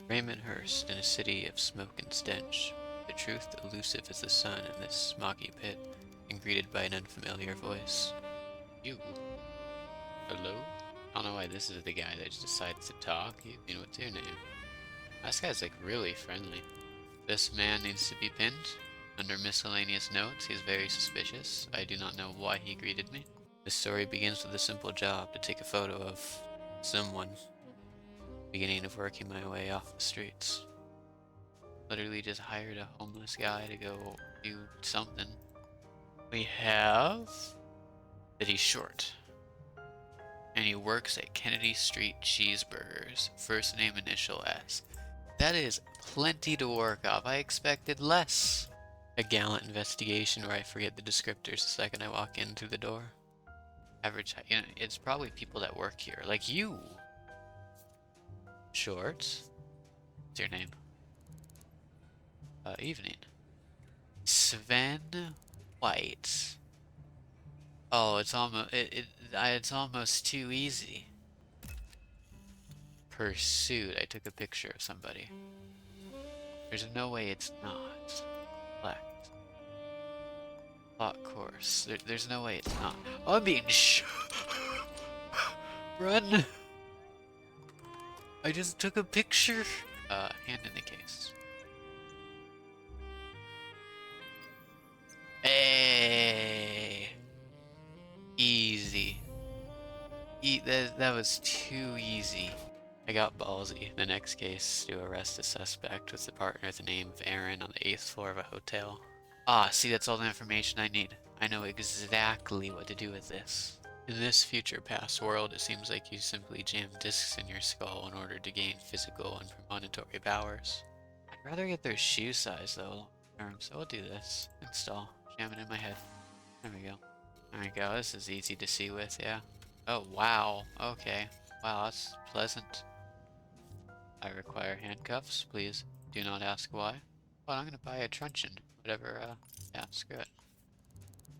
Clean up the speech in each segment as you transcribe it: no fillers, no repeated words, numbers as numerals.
Raymond Hurst in a city of smoke and stench, the truth elusive as the sun in this smoky pit, and greeted by an unfamiliar voice. You? Hello? I don't know why this is the guy that just decides to talk. What's your name? This guy's like really friendly. This man needs to be pinned. Under miscellaneous notes, he's very suspicious. I do not know why he greeted me. The story begins with a simple job to take a photo of someone, beginning of working my way off the streets. Literally just hired a homeless guy to go do something. We have that he's short. And he works at Kennedy Street Cheeseburgers. First name initial S. That is plenty to work off. I expected less. A gallant investigation where I forget the descriptors the second I walk in through the door. Average height. It's probably people that work here. Like you. Short. What's your name? Evening. Sven White. Oh, it's almost too easy. Pursuit. I took a picture of somebody. There's no way it's not. Select. Plot course. There's no way it's not. Oh, I'm being Run! I just took a picture. Hand in the case. Hey! Easy. That was too easy. I got ballsy. The next case to arrest a suspect was the partner with the name of Aaron on the 8th floor of a hotel. Ah, see, that's all the information I need. I know exactly what to do with this. In this future past world, it seems like you simply jam discs in your skull in order to gain physical and premonitory powers. I'd rather get their shoe size though, long term, so I'll do this. Install. Jam it in my head. There we go. There we go, this is easy to see with, yeah. Oh, wow. Okay. Wow, that's pleasant. I require handcuffs, please. Do not ask why. Well, I'm gonna buy a truncheon. Whatever, yeah, screw it.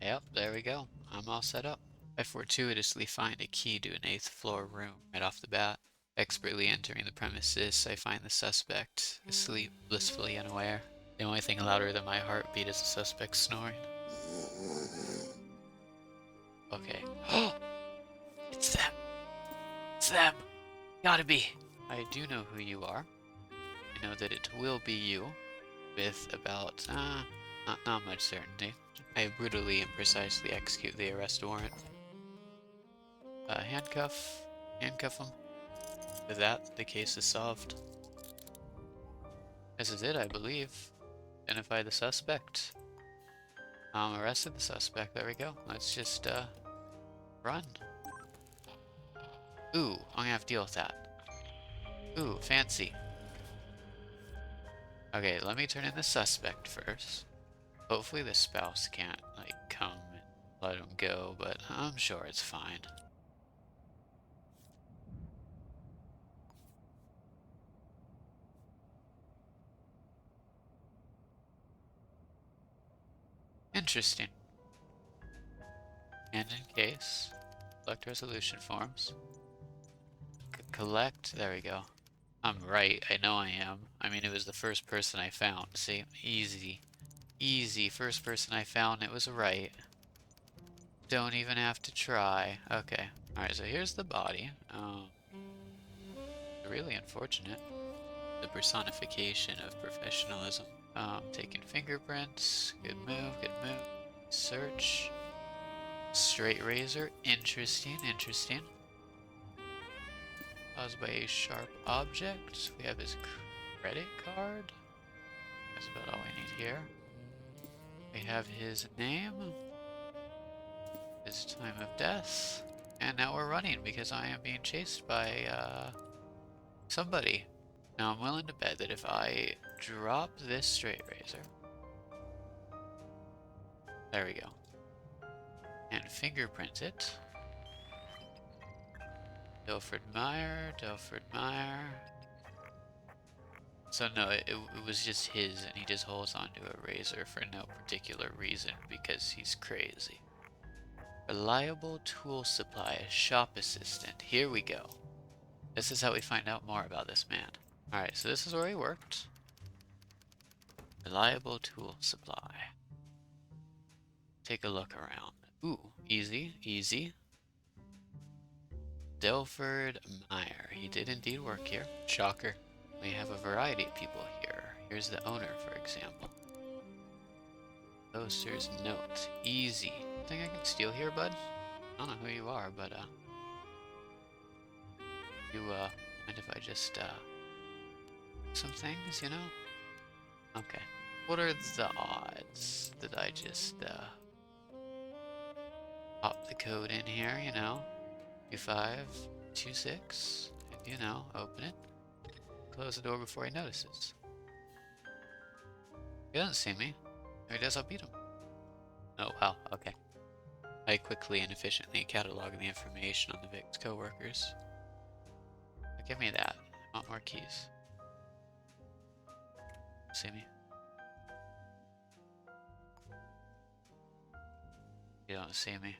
Yep, there we go. I'm all set up. I fortuitously find a key to an 8th floor room right off the bat. Expertly entering the premises, I find the suspect asleep, blissfully unaware. The only thing louder than my heartbeat is the suspect snoring. Okay. It's them! It's them! Gotta be! I do know who you are. I know that it will be you, with about, not much certainty. I brutally and precisely execute the arrest warrant. Handcuff him. With that, the case is solved. This is it, I believe. Identify the suspect. Arrested the suspect, there we go. Let's just, run. Ooh, I'm gonna have to deal with that. Ooh, fancy. Okay, let me turn in the suspect first. Hopefully the spouse can't, like, come and let him go, but I'm sure it's fine. Interesting. And in case, collect resolution forms. Collect, there we go. I'm right, I know I am. I mean, it was the first person I found. See, easy. Easy, first person I found, it was right. Don't even have to try. Okay, alright, so here's the body. Really unfortunate. The personification of professionalism. Taking fingerprints. Good move, good move. Search. Straight razor. Interesting, interesting. Caused by a sharp object. We have his credit card. That's about all we need here. We have his name. His time of death. And now we're running because I am being chased by, somebody. Now I'm willing to bet that if I drop this straight razor. There we go. And fingerprint it. Delford Meyer. So no, it was just his, and he just holds onto a razor for no particular reason because he's crazy. Reliable tool supply, shop assistant. Here we go. This is how we find out more about this man. Alright, so this is where he worked. Reliable tool supply. Take a look around. Ooh, easy, easy. Delford Meyer. He did indeed work here. Shocker. We have a variety of people here. Here's the owner, for example. Poster's note. Easy. Think I can steal here, bud? I don't know who you are, but, you, mind if I just, some things, you know? Okay. What are the odds that I just, pop the code in here, you know? 2526, and, you know, open it. Close the door before he notices. He doesn't see me. If he does, I'll beat him. Oh, wow, okay. I quickly and efficiently catalog the information on the Vic's co-workers. Give me that. I want more keys. See me? You don't see me.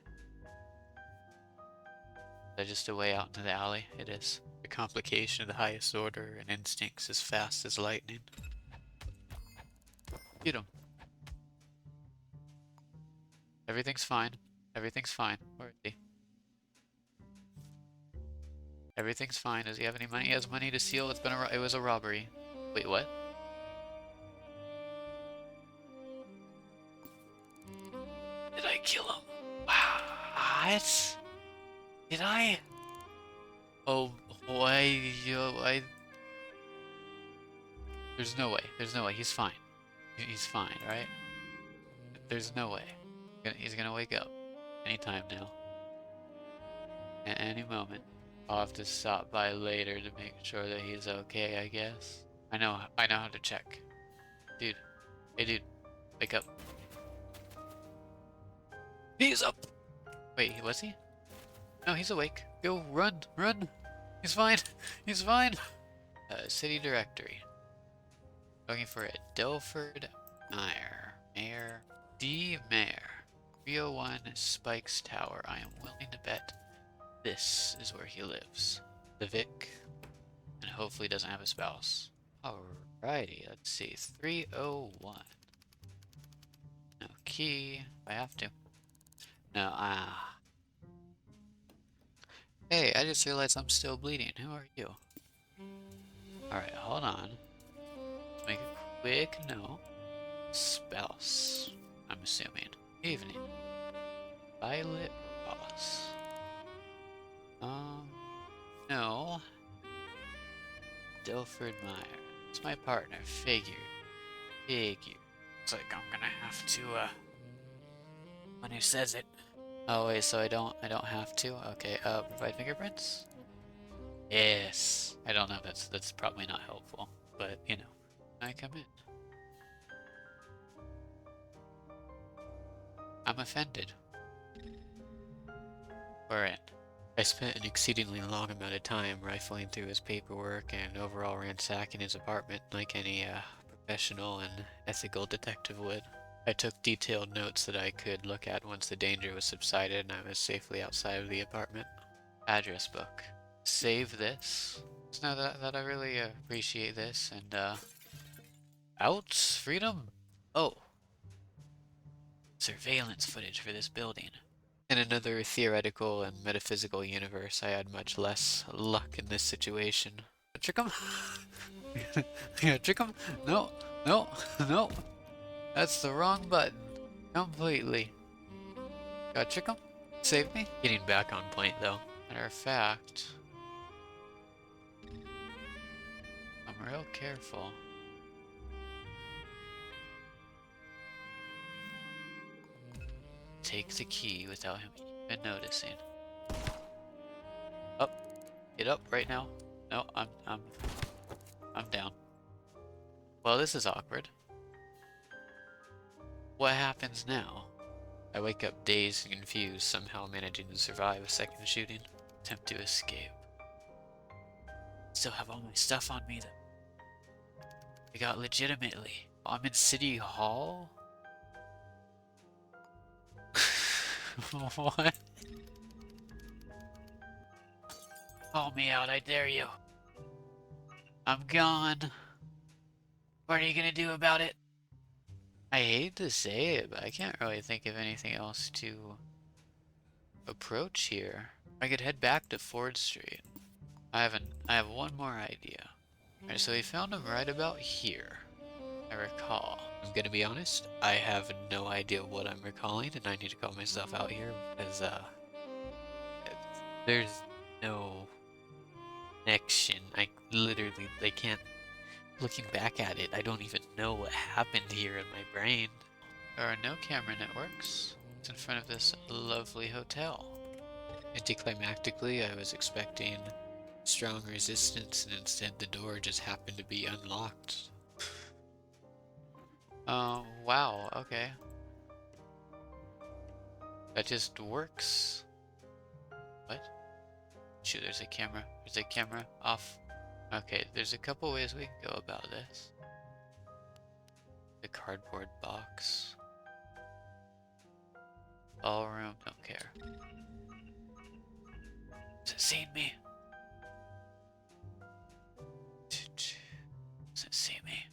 Is that just a way out into the alley? It is. The complication of the highest order and instincts as fast as lightning. Get him. Everything's fine. Everything's fine. Where is he? Everything's fine. Does he have any money? He has money to steal. It was a robbery. Wait, what? Did I kill him? What? Did I? Oh, why? There's no way. There's no way. He's fine. He's fine, right? There's no way. He's gonna wake up anytime now. At any moment. I'll have to stop by later to make sure that he's okay, I guess. I know how to check. Dude. Hey, dude. Wake up. He's up! Wait, was he? No, he's awake. Go, run, run! He's fine! He's fine! City directory. Looking for a Delford Meyer. Mayor D. Mayer. 301 Spikes Tower. I am willing to bet this is where he lives. The Vic. And hopefully doesn't have a spouse. Alrighty, let's see. 301. No key. I have to. No, Hey, I just realized I'm still bleeding. Who are you? Alright, hold on. Let's make a quick note. Spouse. I'm assuming. Evening. Violet Ross. No. Delford Meyer. It's my partner. Figure. It's like I'm gonna have to, when he says it. Oh wait, so I don't have to? Okay, provide fingerprints? Yes. I don't know, that's probably not helpful. But, you know. I come in. I'm offended. We're in. I spent an exceedingly long amount of time rifling through his paperwork and overall ransacking his apartment like any professional and ethical detective would. I took detailed notes that I could look at once the danger was subsided and I was safely outside of the apartment. Address book. Save this. Just know that I really appreciate this and out? Freedom? Oh. Surveillance footage for this building. In another theoretical and metaphysical universe, I had much less luck in this situation. Trick him? Yeah, trick him? No, no, no. That's the wrong button. Completely. Gotta trick him? Save me? Getting back on point, though. Matter of fact, I'm real careful. Take the key without him even noticing. Up. Get up right now. No, I'm down. Well, this is awkward. What happens now? I wake up dazed and confused, somehow managing to survive a second shooting. Attempt to escape. Still have all my stuff on me though. I got legitimately. I'm in City Hall? What? Call me out, I dare you. I'm gone. What are you gonna do about it? I hate to say it, but I can't really think of anything else to approach here. I could head back to Ford Street. I have one more idea. Alright, so we found him right about here. I recall. I'm gonna be honest, I have no idea what I'm recalling, and I need to call myself out here because, there's no connection. I can't, looking back at it, I don't even know what happened here in my brain. There are no camera networks. It's in front of this lovely hotel. Anticlimactically, I was expecting strong resistance, and instead the door just happened to be unlocked. Wow, okay. That just works. What? Shoot, there's a camera. There's a camera off. Okay, there's a couple ways we can go about this. The cardboard box. Ballroom, don't care. Has it seen me? Does it see me?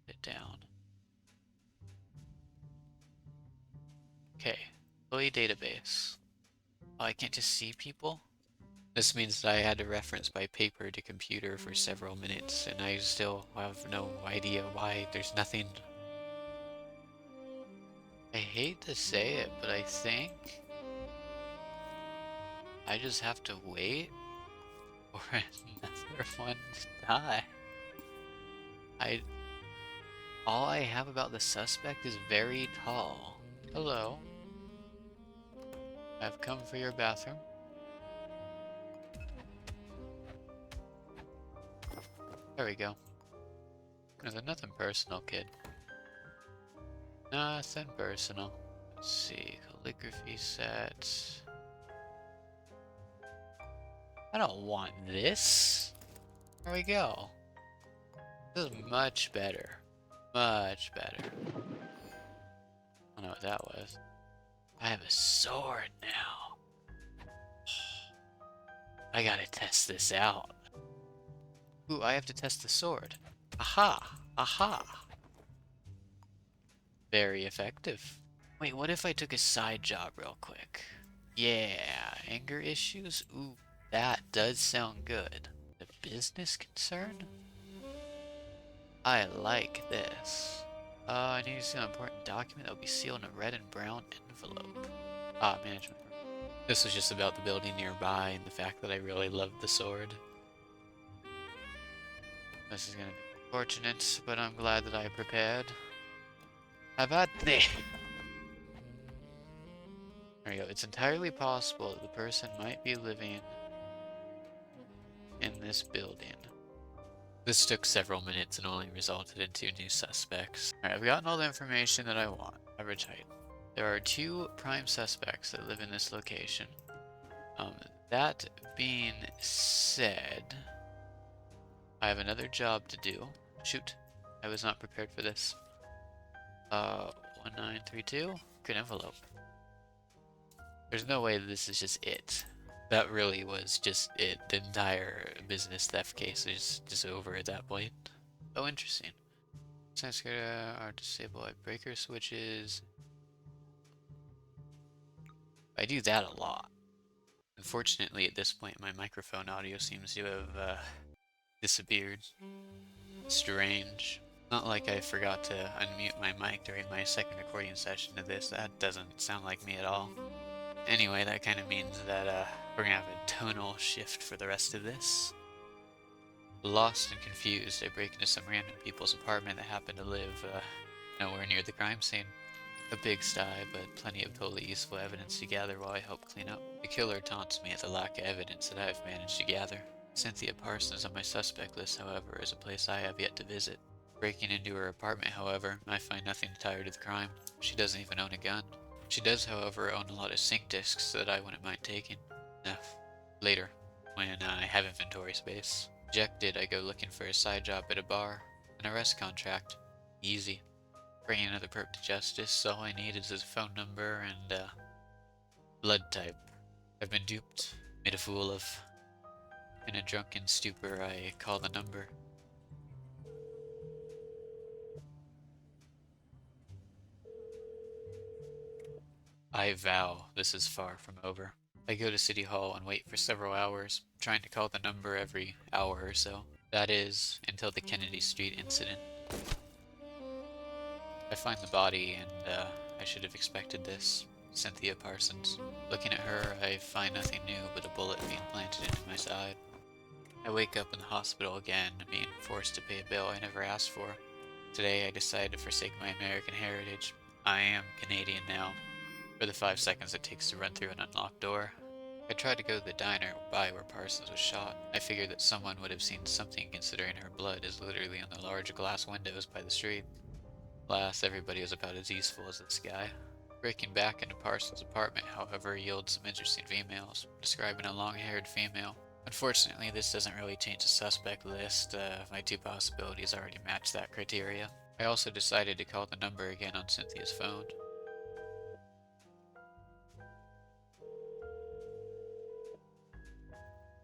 Put it down. Okay, employee database. Oh, I can't just see people? This means that I had to reference by paper to computer for several minutes, and I still have no idea why there's nothing. I hate to say it, but I think I just have to wait for another one to die. All I have about the suspect is very tall. Hello. I've come for your bathroom. There we go. Nothing personal, kid. Nothing personal. Let's see, calligraphy set. I don't want this. There we go. This is much better. Much better. I don't know what that was. I have a sword now. I gotta test this out. Ooh, I have to test the sword. Aha! Aha! Very effective. Wait, what if I took a side job real quick? Yeah, anger issues? Ooh, that does sound good. The business concern? I like this. I need to see an important document that will be sealed in a red and brown envelope. Ah, management. This was just about the building nearby and the fact that I really loved the sword. This is gonna be unfortunate, but I'm glad that I prepared. Avate! There we go. It's entirely possible that the person might be living in this building. This took several minutes and only resulted in 2 new suspects. Alright, I've gotten all the information that I want. Average height. There are 2 prime suspects that live in this location. That being said, I have another job to do. Shoot, I was not prepared for this. 1932? Good envelope. There's no way this is just it. That really was just it. The entire business theft case is just over at that point. Oh, interesting. Sensors are disabled by breaker switches. I do that a lot. Unfortunately, at this point, my microphone audio seems to have disappeared. Strange. Not like I forgot to unmute my mic during my second recording session of this. That doesn't sound like me at all. Anyway, that kind of means that we're gonna have a tonal shift for the rest of this. Lost and confused, I break into some random people's apartment that happen to live nowhere near the crime scene. A pigsty, but plenty of totally useful evidence to gather while I help clean up. The killer taunts me at the lack of evidence that I have managed to gather. Cynthia Parsons on my suspect list, however, is a place I have yet to visit. Breaking into her apartment, however, I find nothing to tie her to the crime. She doesn't even own a gun. She does, however, own a lot of sync discs that I wouldn't mind taking. Later, when I have inventory space. Rejected, I go looking for a side job at a bar. An arrest contract. Easy. Bringing another perp to justice, all I need is his phone number and, blood type. I've been duped. Made a fool of. In a drunken stupor, I call the number. I vow this is far from over. I go to City Hall and wait for several hours, trying to call the number every hour or so. That is, until the Kennedy Street incident. I find the body, and I should have expected this. Cynthia Parsons. Looking at her, I find nothing new but a bullet being planted into my side. I wake up in the hospital again, being forced to pay a bill I never asked for. Today I decided to forsake my American heritage. I am Canadian now, for the 5 seconds it takes to run through an unlocked door. I tried to go to the diner by where Parsons was shot. I figured that someone would have seen something considering her blood is literally on the large glass windows by the street. Alas, everybody was about as useful as this guy. Breaking back into Parsons' apartment, however, yields some interesting emails, describing a long-haired female. Unfortunately, this doesn't really change the suspect list. My two possibilities already match that criteria. I also decided to call the number again on Cynthia's phone.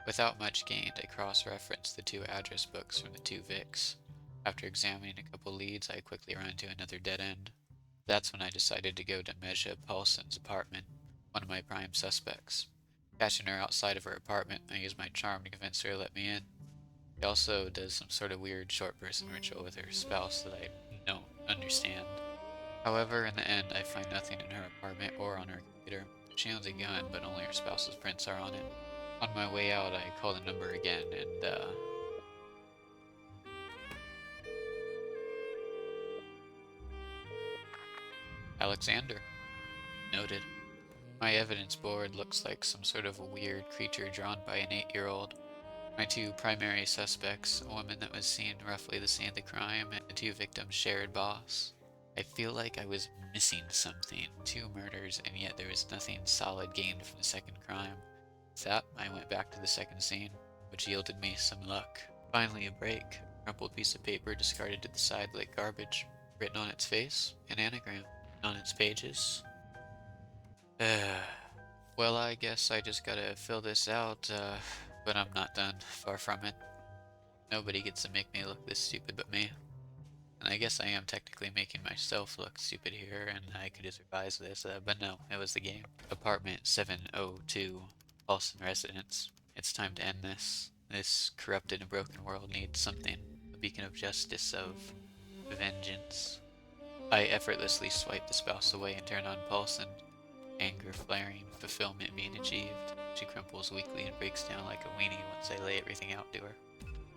Without much gained, I cross-referenced the two address books from the two Vics. After examining a couple leads, I quickly ran into another dead end. That's when I decided to go to Mesha Paulson's apartment, one of my prime suspects. Catching her outside of her apartment, I used my charm to convince her to let me in. She also does some sort of weird short person ritual with her spouse that I don't understand. However, in the end, I find nothing in her apartment or on her computer. She owns a gun, but only her spouse's prints are on it. On my way out, I call the number again, and Alexander. Noted. My evidence board looks like some sort of a weird creature drawn by an 8-year-old. My two primary suspects, a woman that was seen roughly the scene of the crime, and the two victims' shared boss. I feel like I was missing something. 2 murders, and yet there was nothing solid gained from the second crime. With that, I went back to the second scene, which yielded me some luck. Finally a break. A crumpled piece of paper discarded to the side like garbage. Written on its face, an anagram. On its pages. Well, I guess I just gotta fill this out, but I'm not done. Far from it. Nobody gets to make me look this stupid but me. And I guess I am technically making myself look stupid here, and I could just revise this, but no, it was the game. Apartment 702, Paulson Residence. It's time to end this. This corrupted and broken world needs something. A beacon of justice, of vengeance. I effortlessly swipe the spouse away and turn on Paulson. Anger flaring, fulfillment being achieved. She crumples weakly and breaks down like a weenie once I lay everything out to her.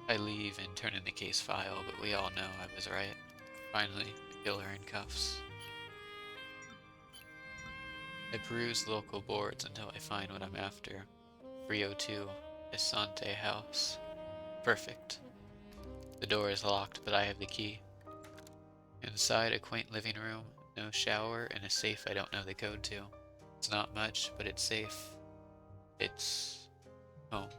I leave and turn in the case file, but we all know I was right. Finally, I kill her in cuffs. I peruse local boards until I find what I'm after. 302, Esante House. Perfect. The door is locked, but I have the key. Inside, a quaint living room, no shower, and a safe I don't know the code to. It's not much, but it's safe. It's home.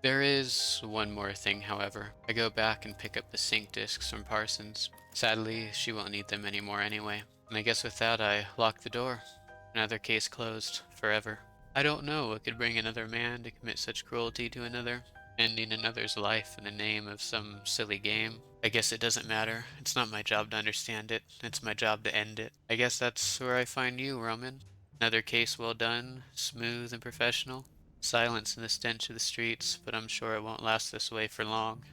There is one more thing, however. I go back and pick up the sync discs from Parsons. Sadly, she won't need them anymore anyway. And I guess with that, I lock the door. Another case closed. Forever. I don't know what could bring another man to commit such cruelty to another, ending another's life in the name of some silly game. I guess it doesn't matter. It's not my job to understand it. It's my job to end it. I guess that's where I find you, Roman. Another case well done, smooth and professional. Silence and the stench of the streets, but I'm sure it won't last this way for long.